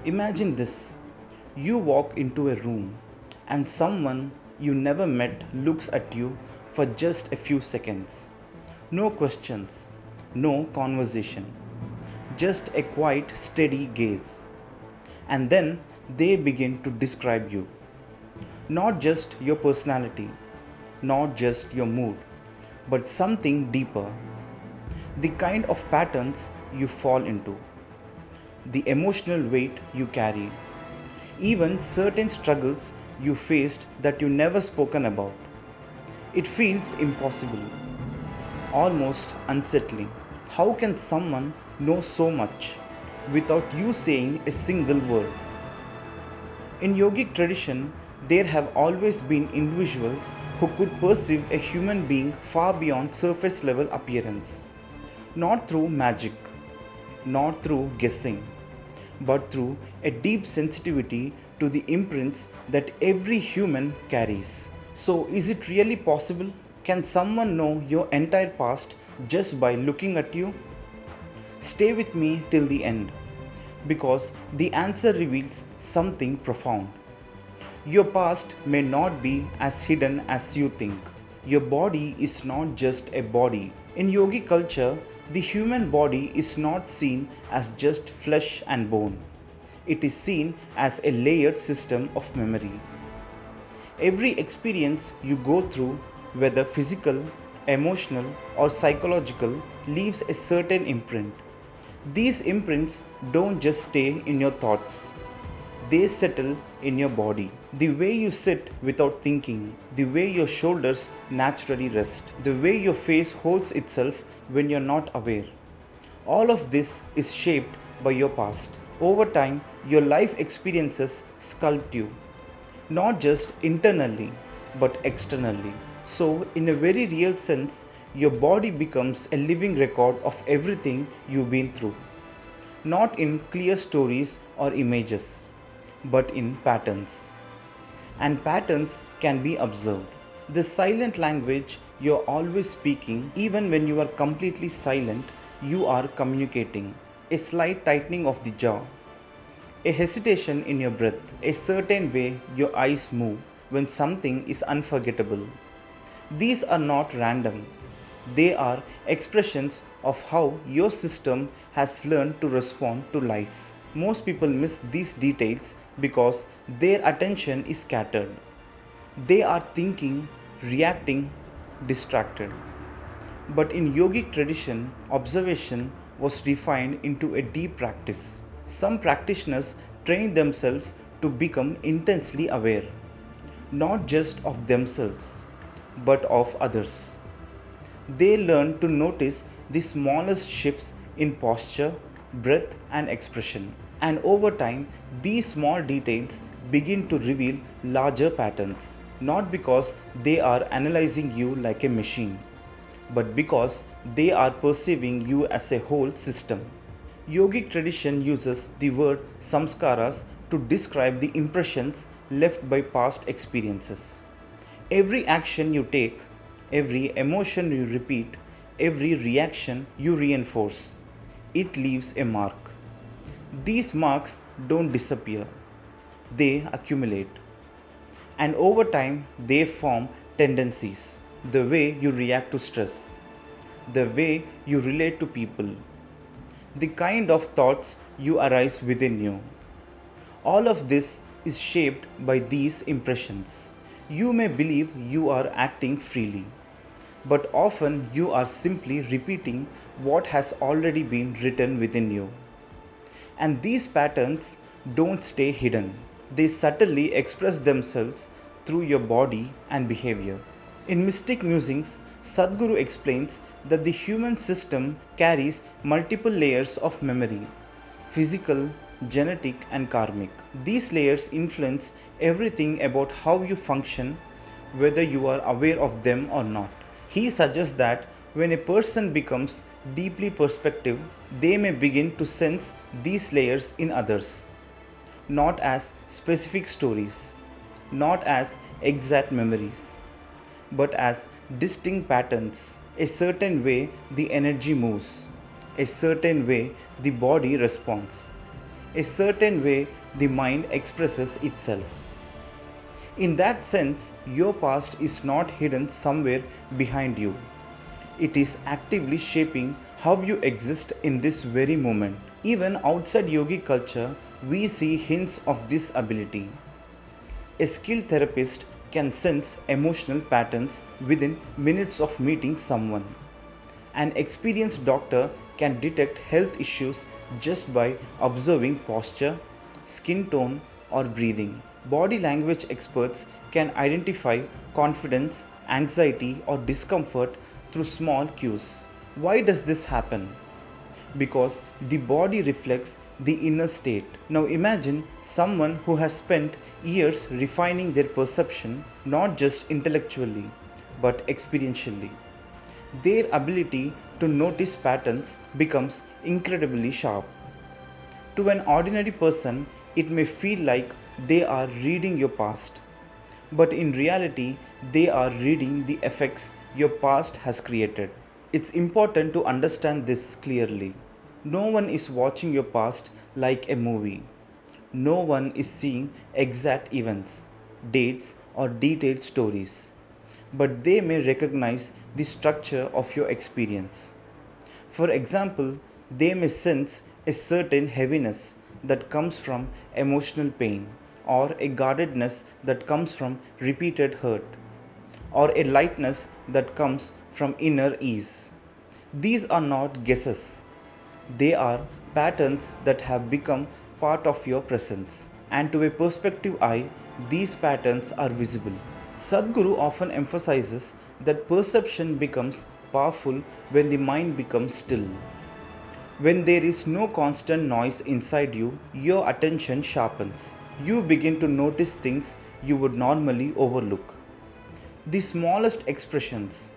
Imagine this: you walk into a room and someone you never met looks at you for just a few seconds. No questions, no conversation, just a quiet, steady gaze. And then they begin to describe you. Not just your personality, not just your mood, but something deeper. The kind of patterns you fall into, the emotional weight you carry, even certain struggles you faced that you never spoken about. It feels impossible, almost unsettling. How can someone know so much without you saying a single word? In yogic tradition, there have always been individuals who could perceive a human being far beyond surface level appearance, not through magic, not through guessing, but through a deep sensitivity to the imprints that every human carries. So, is it really possible? Can someone know your entire past just by looking at you? Stay with me till the end, because the answer reveals something profound. Your past may not be as hidden as you think. Your body is not just a body. In yogi culture, the human body is not seen as just flesh and bone. It is seen as a layered system of memory. Every experience you go through, whether physical, emotional, or psychological, leaves a certain imprint. These imprints don't just stay in your thoughts, they settle in your body. The way you sit without thinking, the way your shoulders naturally rest, the way your face holds itself when you're not aware. All of this is shaped by your past. Over time, your life experiences sculpt you, not just internally, but externally. So, in a very real sense, your body becomes a living record of everything you've been through. Not in clear stories or images, but in patterns. And patterns can be observed. The silent language you're always speaking, even when you are completely silent, you are communicating. A slight tightening of the jaw, a hesitation in your breath, a certain way your eyes move when something is unforgettable. These are not random. They are expressions of how your system has learned to respond to life. Most people miss these details because their attention is scattered. They are thinking, reacting, distracted. But in yogic tradition, observation was refined into a deep practice. Some practitioners train themselves to become intensely aware, not just of themselves, but of others. They learn to notice the smallest shifts in posture, breath, and expression. And over time, these small details begin to reveal larger patterns, not because they are analyzing you like a machine, but because they are perceiving you as a whole system. Yogic tradition uses the word samscaras to describe the impressions left by past experiences. Every action you take, every emotion you repeat, every reaction you reinforce, it leaves a mark. These marks don't disappear, they accumulate. And over time, they form tendencies: the way you react to stress, the way you relate to people, the kind of thoughts you arise within you. All of this is shaped by these impressions. You may believe you are acting freely, but often you are simply repeating what has already been written within you. And these patterns don't stay hidden. They subtly express themselves through your body and behavior. In Mystic Musings, Sadhguru explains that the human system carries multiple layers of memory: physical, genetic, and karmic. These layers influence everything about how you function, whether you are aware of them or not. He suggests that when a person becomes deeply perceptive, they may begin to sense these layers in others, not as specific stories, not as exact memories, but as distinct patterns. A certain way the energy moves, a certain way the body responds, a certain way the mind expresses itself. In that sense, your past is not hidden somewhere behind you. It is actively shaping how you exist in this very moment. Even outside yogi culture, we see hints of this ability. A skilled therapist can sense emotional patterns within minutes of meeting someone. An experienced doctor can detect health issues just by observing posture, skin tone, or breathing. Body language experts can identify confidence, anxiety, or discomfort through small cues. Why does this happen? Because the body reflects the inner state. Now imagine someone who has spent years refining their perception not just intellectually but experientially. Their ability to notice patterns becomes incredibly sharp. To an ordinary person, it may feel like they are reading your past, but in reality, they are reading the effects your past has created. It's important to understand this clearly. No one is watching your past like a movie. No one is seeing exact events, dates, or detailed stories, but they may recognize the structure of your experience. For example, they may sense a certain heaviness that comes from emotional pain, or a guardedness that comes from repeated hurt, or a lightness that comes from inner ease. These are not guesses, they are patterns that have become part of your presence. And to a perspective eye, these patterns are visible. Sadhguru often emphasizes that perception becomes powerful when the mind becomes still. When there is no constant noise inside you, your attention sharpens. You begin to notice things you would normally overlook. The smallest expressions,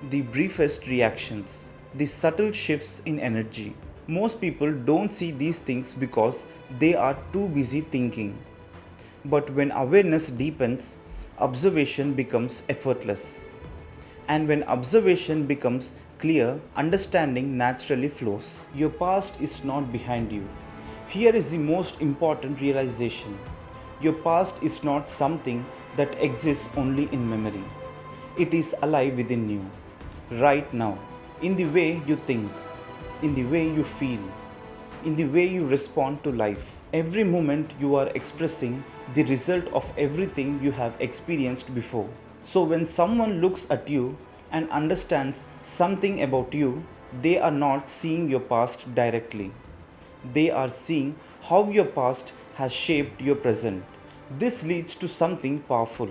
the briefest reactions, the subtle shifts in energy. Most people don't see these things because they are too busy thinking. But when awareness deepens, observation becomes effortless. And when observation becomes clear, understanding naturally flows. Your past is not behind you. Here is the most important realization. Your past is not something that exists only in memory. It is alive within you, right now, in the way you think, in the way you feel, in the way you respond to life. Every moment you are expressing the result of everything you have experienced before. So when someone looks at you and understands something about you, they are not seeing your past directly. They are seeing how your past has shaped your present. This leads to something powerful.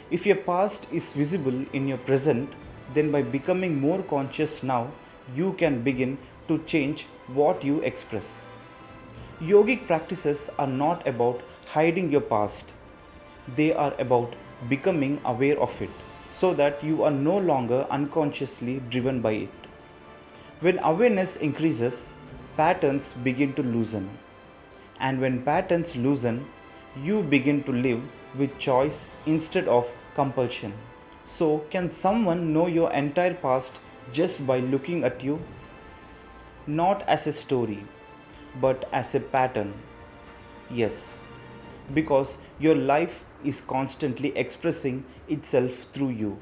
If your past is visible in your present, then by becoming more conscious now, you can begin to change what you express. Yogic practices are not about hiding your past. They are about becoming aware of it so that you are no longer unconsciously driven by it. When awareness increases, patterns begin to loosen. And when patterns loosen, you begin to live with choice instead of compulsion. So, can someone know your entire past just by looking at you? Not as a story, but as a pattern. Yes, because your life is constantly expressing itself through you.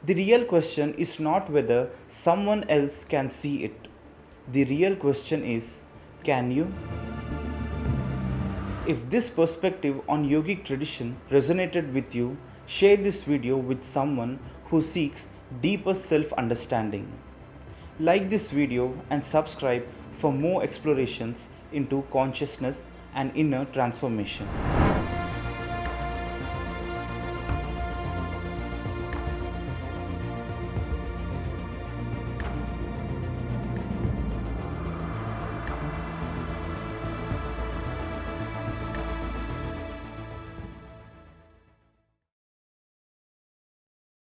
The real question is not whether someone else can see it. The real question is, can you? If this perspective on yogic tradition resonated with you, share this video with someone who seeks deeper self-understanding. Like this video and subscribe for more explorations into consciousness and inner transformation.